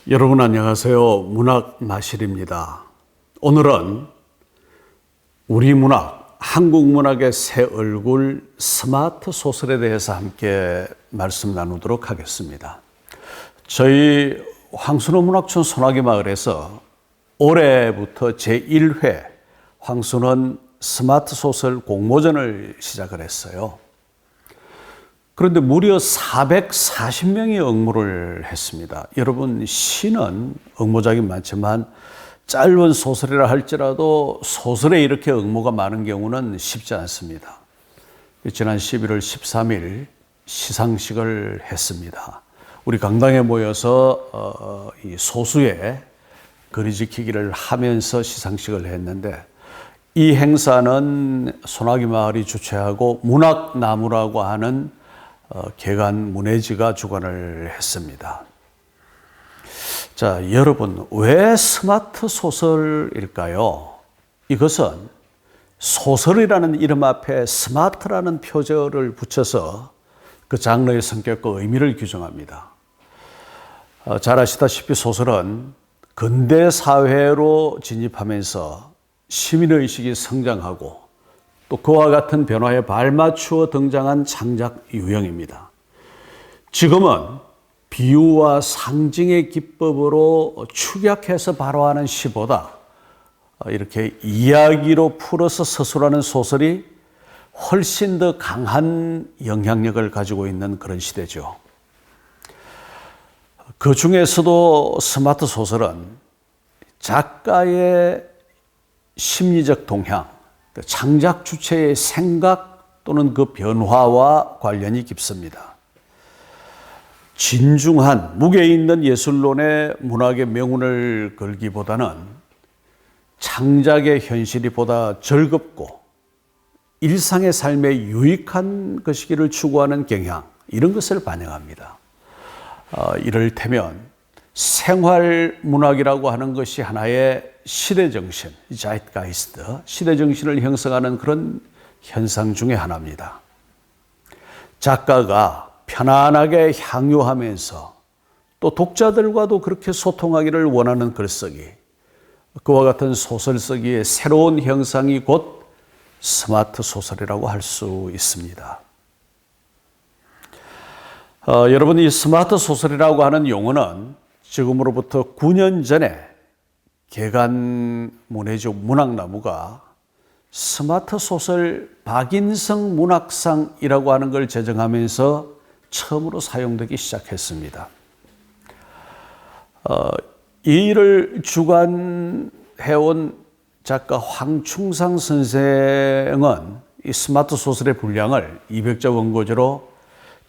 여러분 안녕하세요. 문학마실입니다. 오늘은 우리 문학, 한국 문학의 새 얼굴 스마트 소설에 대해서 함께 말씀 나누도록 하겠습니다. 저희 황순원 문학촌 소나기 마을에서 올해부터 제1회 황순원 스마트 소설 공모전을 시작을 했어요. 그런데 무려 440명이 응모를 했습니다. 여러분, 시는 응모작이 많지만 짧은 소설이라 할지라도 소설에 이렇게 응모가 많은 경우는 쉽지 않습니다. 지난 11월 13일 시상식을 했습니다. 우리 강당에 모여서 이 소수의 거리지키기를 하면서 시상식을 했는데, 이 행사는 소나기 마을이 주최하고 문학나무라고 하는 개간 문예지가 주관을 했습니다. 자, 여러분, 왜 스마트 소설일까요? 이것은 소설이라는 이름 앞에 스마트라는 표절을 붙여서 그 장르의 성격과 의미를 규정합니다. 잘 아시다시피 소설은 근대 사회로 진입하면서 시민의식이 성장하고 또 그와 같은 변화에 발맞추어 등장한 창작 유형입니다. 지금은 비유와 상징의 기법으로 축약해서 발화하는 시보다 이렇게 이야기로 풀어서 서술하는 소설이 훨씬 더 강한 영향력을 가지고 있는 그런 시대죠. 그 중에서도 스마트 소설은 작가의 심리적 동향, 창작 주체의 생각 또는 그 변화와 관련이 깊습니다. 진중한 무게 있는 예술론의 문학의 명운을 걸기보다는 창작의 현실이 보다 즐겁고 일상의 삶에 유익한 것이기를 추구하는 경향, 이런 것을 반영합니다. 이를테면 생활문학이라고 하는 것이 하나의 시대정신, 자이트가이스트, 시대정신을 형성하는 그런 현상 중에 하나입니다. 작가가 편안하게 향유하면서 또 독자들과도 그렇게 소통하기를 원하는 글쓰기, 그와 같은 소설 쓰기의 새로운 형상이 곧 스마트 소설이라고 할 수 있습니다. 여러분, 이 스마트 소설이라고 하는 용어는 지금으로부터 9년 전에 개간 문예지 문학나무가 스마트 소설 박인성 문학상이라고 하는 걸 제정하면서 처음으로 사용되기 시작했습니다. 이 일을 주관해온 작가 황충상 선생은 이 스마트 소설의 분량을 200자 원고지로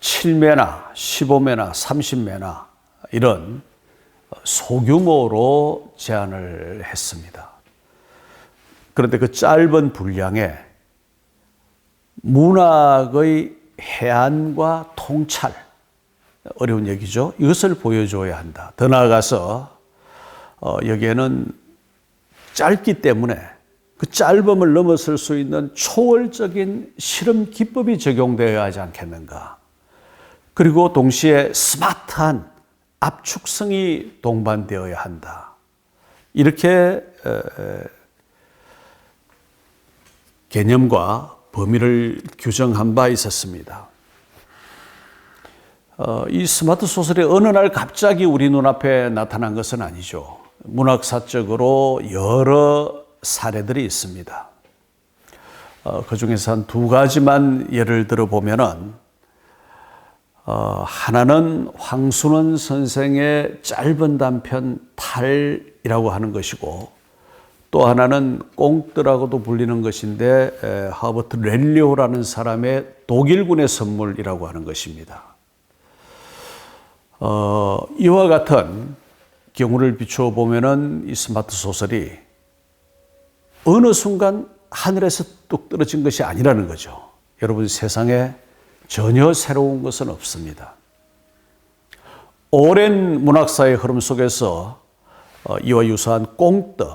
7매나 15매나 30매나 이런 소규모로 제안을 했습니다. 그런데 그 짧은 분량에 문학의 해안과 통찰, 어려운 얘기죠. 이것을 보여줘야 한다. 더 나아가서 여기에는 짧기 때문에 그 짧음을 넘어설 수 있는 초월적인 실험 기법이 적용되어야 하지 않겠는가. 그리고 동시에 스마트한 압축성이 동반되어야 한다. 이렇게 개념과 범위를 규정한 바 있었습니다. 이 스마트 소설이 어느 날 갑자기 우리 눈앞에 나타난 것은 아니죠. 문학사적으로 여러 사례들이 있습니다. 그 중에서 한 두 가지만 예를 들어보면은, 하나는 황순원 선생의 짧은 단편 탈이라고 하는 것이고, 또 하나는 꽁뜨라고도 불리는 것인데 하버트 렐리오라는 사람의 독일군의 선물이라고 하는 것입니다. 이와 같은 경우를 비추어 보면은 이 스마트 소설이 어느 순간 하늘에서 뚝 떨어진 것이 아니라는 거죠. 여러분, 세상에 전혀 새로운 것은 없습니다. 오랜 문학사의 흐름 속에서 이와 유사한 꽁뜨,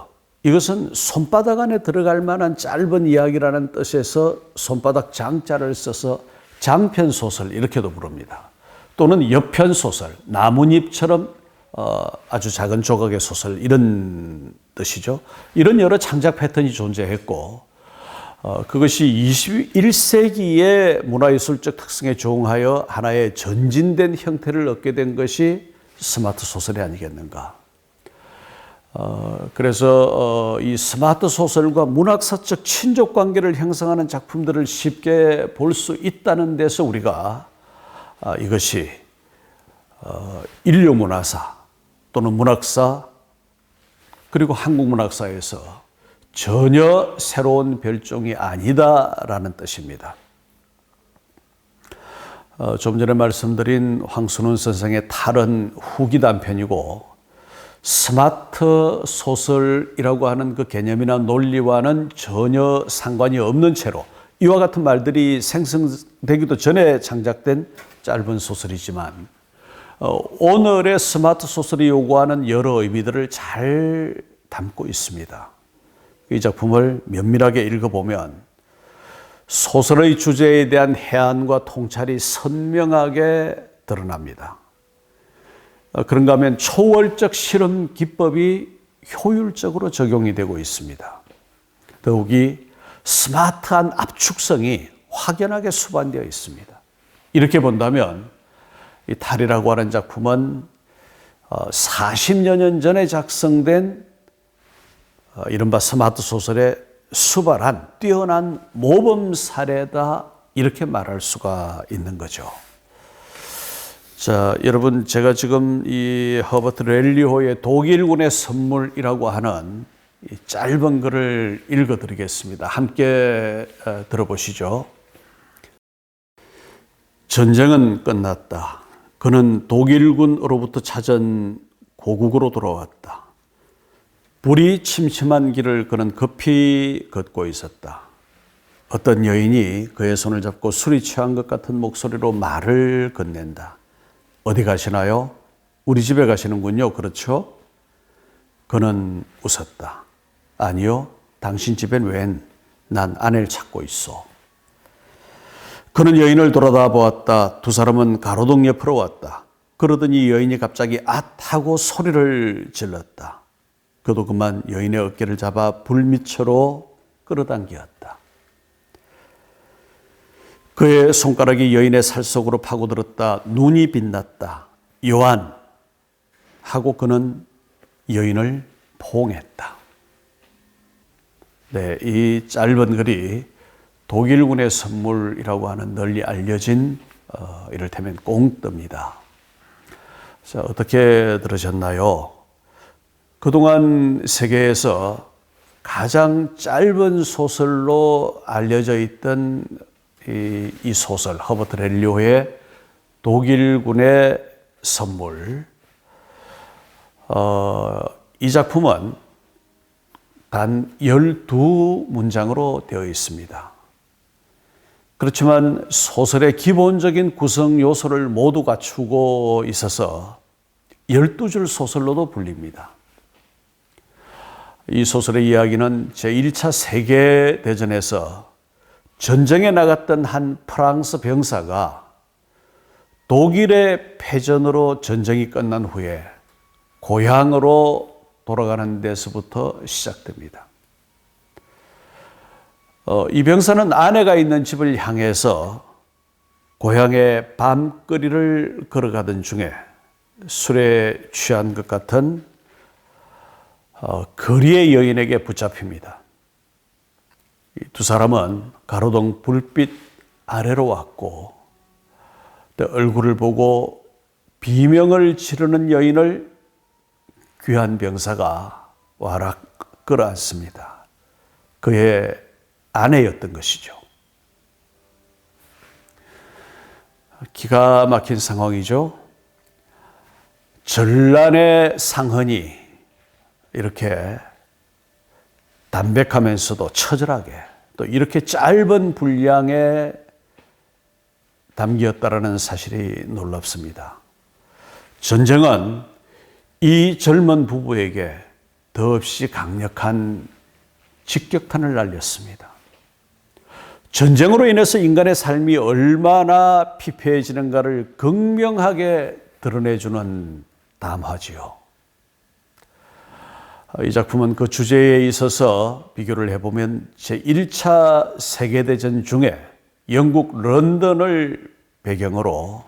이것은 손바닥 안에 들어갈 만한 짧은 이야기라는 뜻에서 손바닥 장자를 써서 장편소설 이렇게도 부릅니다. 또는 여편소설, 나뭇잎처럼 아주 작은 조각의 소설 이런 뜻이죠. 이런 여러 창작 패턴이 존재했고 그것이 21세기의 문화예술적 특성에 조응하여 하나의 전진된 형태를 얻게 된 것이 스마트 소설이 아니겠는가. 그래서 이 스마트 소설과 문학사적 친족 관계를 형성하는 작품들을 쉽게 볼 수 있다는 데서 우리가 이것이 인류 문화사 또는 문학사 그리고 한국 문학사에서 전혀 새로운 별종이 아니다라는 뜻입니다. 좀 전에 말씀드린 황순원 선생의 탈은 후기 단편이고 스마트 소설이라고 하는 그 개념이나 논리와는 전혀 상관이 없는 채로 이와 같은 말들이 생성되기도 전에 창작된 짧은 소설이지만 오늘의 스마트 소설이 요구하는 여러 의미들을 잘 담고 있습니다. 이 작품을 면밀하게 읽어보면 소설의 주제에 대한 해안과 통찰이 선명하게 드러납니다. 그런가 하면 초월적 실험 기법이 효율적으로 적용이 되고 있습니다. 더욱이 스마트한 압축성이 확연하게 수반되어 있습니다. 이렇게 본다면 이 탈이라고 하는 작품은 40여 년 전에 작성된 이른바 스마트 소설의 수발한 뛰어난 모범 사례다 이렇게 말할 수가 있는 거죠. 자, 여러분 제가 지금 이 허버트 렐리호의 독일군의 선물이라고 하는 이 짧은 글을 읽어드리겠습니다. 함께 들어보시죠. 전쟁은 끝났다. 그는 독일군으로부터 찾은 고국으로 돌아왔다. 불이 침침한 길을 그는 급히 걷고 있었다. 어떤 여인이 그의 손을 잡고 술이 취한 것 같은 목소리로 말을 건넨다. 어디 가시나요? 우리 집에 가시는군요. 그렇죠? 그는 웃었다. 아니요. 당신 집엔 웬? 난 아내를 찾고 있어. 그는 여인을 돌아다 보았다. 두 사람은 가로등 옆으로 왔다. 그러더니 여인이 갑자기 앗 하고 소리를 질렀다. 그도 그만 여인의 어깨를 잡아 불미처로 끌어당겼다. 그의 손가락이 여인의 살 속으로 파고들었다. 눈이 빛났다. 요한 하고 그는 여인을 포옹했다. 네, 이 짧은 글이 독일군의 선물이라고 하는 널리 알려진 이를테면 꽁뜨입니다. 자, 어떻게 들으셨나요? 그동안 세계에서 가장 짧은 소설로 알려져 있던 이 소설 허버트 렐리호의 독일군의 선물. 이 작품은 단 12문장으로 되어 있습니다. 그렇지만 소설의 기본적인 구성 요소를 모두 갖추고 있어서 12줄 소설로도 불립니다. 이 소설의 이야기는 제1차 세계대전에서 전쟁에 나갔던 한 프랑스 병사가 독일의 패전으로 전쟁이 끝난 후에 고향으로 돌아가는 데서부터 시작됩니다. 이 병사는 아내가 있는 집을 향해서 고향의 밤거리를 걸어가던 중에 술에 취한 것 같은 거리의 여인에게 붙잡힙니다. 이 두 사람은 가로등 불빛 아래로 왔고 얼굴을 보고 비명을 지르는 여인을 귀한 병사가 와락 끌어안습니다. 그의 아내였던 것이죠. 기가 막힌 상황이죠. 전란의 상흔이 이렇게 담백하면서도 처절하게 또 이렇게 짧은 분량에 담겼다라는 사실이 놀랍습니다. 전쟁은 이 젊은 부부에게 더없이 강력한 직격탄을 날렸습니다. 전쟁으로 인해서 인간의 삶이 얼마나 피폐해지는가를 극명하게 드러내주는 담화지요. 이 작품은 그 주제에 있어서 비교를 해보면 제1차 세계대전 중에 영국 런던을 배경으로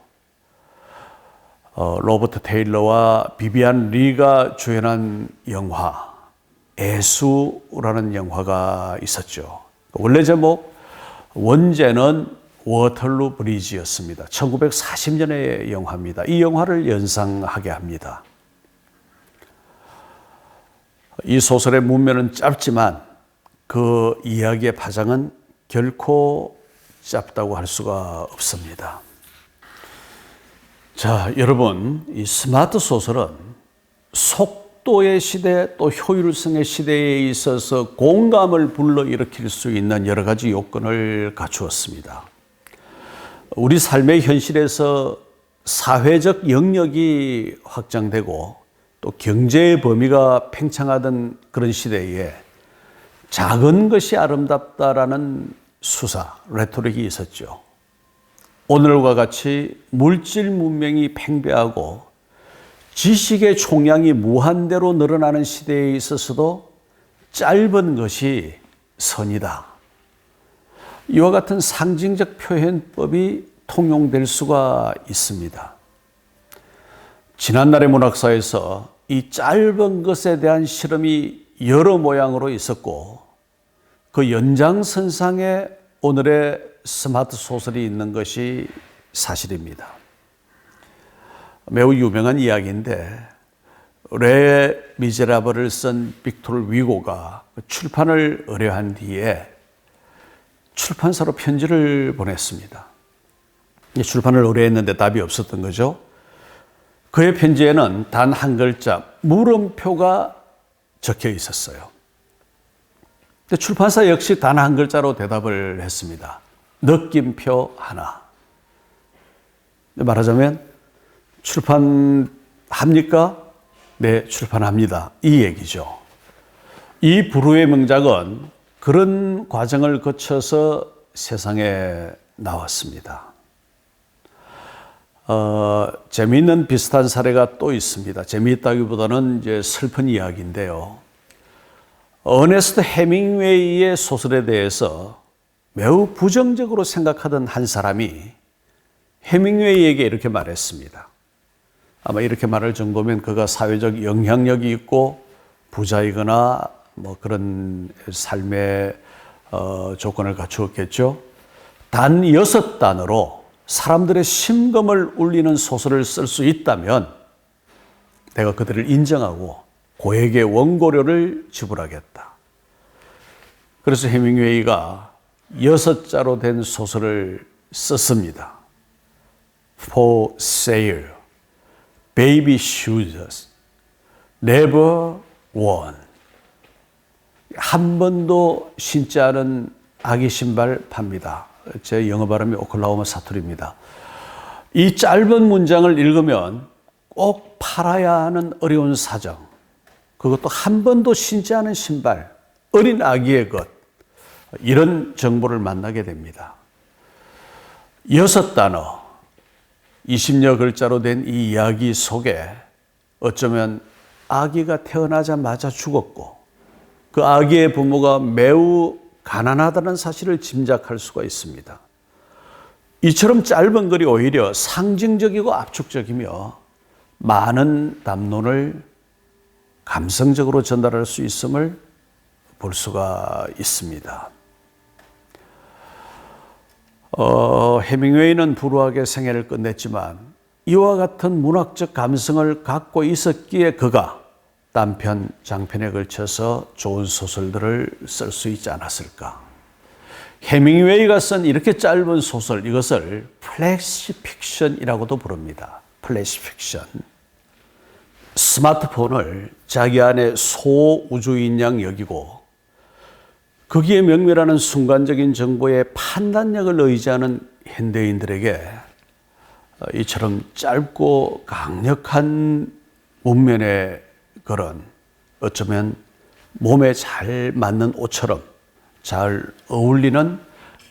로버트 테일러와 비비안 리가 주연한 영화 애수라는 영화가 있었죠. 원래 제목 원제는 워털루 브리지였습니다. 1940년의 영화입니다. 이 영화를 연상하게 합니다. 이 소설의 문면은 짧지만 그 이야기의 파장은 결코 짧다고 할 수가 없습니다. 자, 여러분, 이 스마트 소설은 속도의 시대 또 효율성의 시대에 있어서 공감을 불러일으킬 수 있는 여러 가지 요건을 갖추었습니다. 우리 삶의 현실에서 사회적 영역이 확장되고 또 경제의 범위가 팽창하던 그런 시대에 작은 것이 아름답다라는 수사, 레토릭이 있었죠. 오늘과 같이 물질 문명이 팽배하고 지식의 총량이 무한대로 늘어나는 시대에 있어서도 짧은 것이 선이다. 이와 같은 상징적 표현법이 통용될 수가 있습니다. 지난날의 문학사에서 이 짧은 것에 대한 실험이 여러 모양으로 있었고 그 연장선상에 오늘의 스마트 소설이 있는 것이 사실입니다. 매우 유명한 이야기인데 레 미제라블을 쓴 빅토르 위고가 출판을 의뢰한 뒤에 출판사로 편지를 보냈습니다. 출판을 의뢰했는데 답이 없었던 거죠. 그의 편지에는 단 한 글자 물음표가 적혀 있었어요. 근데 출판사 역시 단 한 글자로 대답을 했습니다. 느낌표 하나. 말하자면 출판합니까? 네, 출판합니다. 이 얘기죠. 이 불후의 명작은 그런 과정을 거쳐서 세상에 나왔습니다. 재미있는 비슷한 사례가 또 있습니다. 재미있다기보다는 이제 슬픈 이야기인데요. 어네스트 해밍웨이의 소설에 대해서 매우 부정적으로 생각하던 한 사람이 해밍웨이에게 이렇게 말했습니다. 아마 이렇게 말할 정도면 그가 사회적 영향력이 있고 부자이거나 뭐 그런 삶의 조건을 갖추었겠죠. 단 6단어로 사람들의 심금을 울리는 소설을 쓸 수 있다면 내가 그들을 인정하고 고액의 원고료를 지불하겠다. 그래서 해밍웨이가 6자로 된 소설을 썼습니다. For sale, baby shoes, never worn. 한 번도 신지 않은 아기 신발 팝니다. 제 영어 발음이 오클라호마 사투리입니다. 이 짧은 문장을 읽으면 꼭 팔아야 하는 어려운 사정, 그것도 한 번도 신지 않은 신발, 어린 아기의 것, 이런 정보를 만나게 됩니다. 6단어, 20여 글자로 된 이 이야기 속에 어쩌면 아기가 태어나자마자 죽었고 그 아기의 부모가 매우 가난하다는 사실을 짐작할 수가 있습니다. 이처럼 짧은 글이 오히려 상징적이고 압축적이며 많은 담론을 감성적으로 전달할 수 있음을 볼 수가 있습니다. 해밍웨이는 불우하게 생애를 끝냈지만 이와 같은 문학적 감성을 갖고 있었기에 그가 단편, 장편에 걸쳐서 좋은 소설들을 쓸 수 있지 않았을까. 해밍웨이가 쓴 이렇게 짧은 소설, 이것을 플래시 픽션이라고도 부릅니다. 플래시 픽션. 스마트폰을 자기 안에 소우주인 양 여기고 거기에 명멸하는 순간적인 정보의 판단력을 의지하는 현대인들에게 이처럼 짧고 강력한 문면의 글은 어쩌면 몸에 잘 맞는 옷처럼 잘 어울리는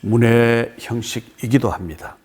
문의 형식이기도 합니다.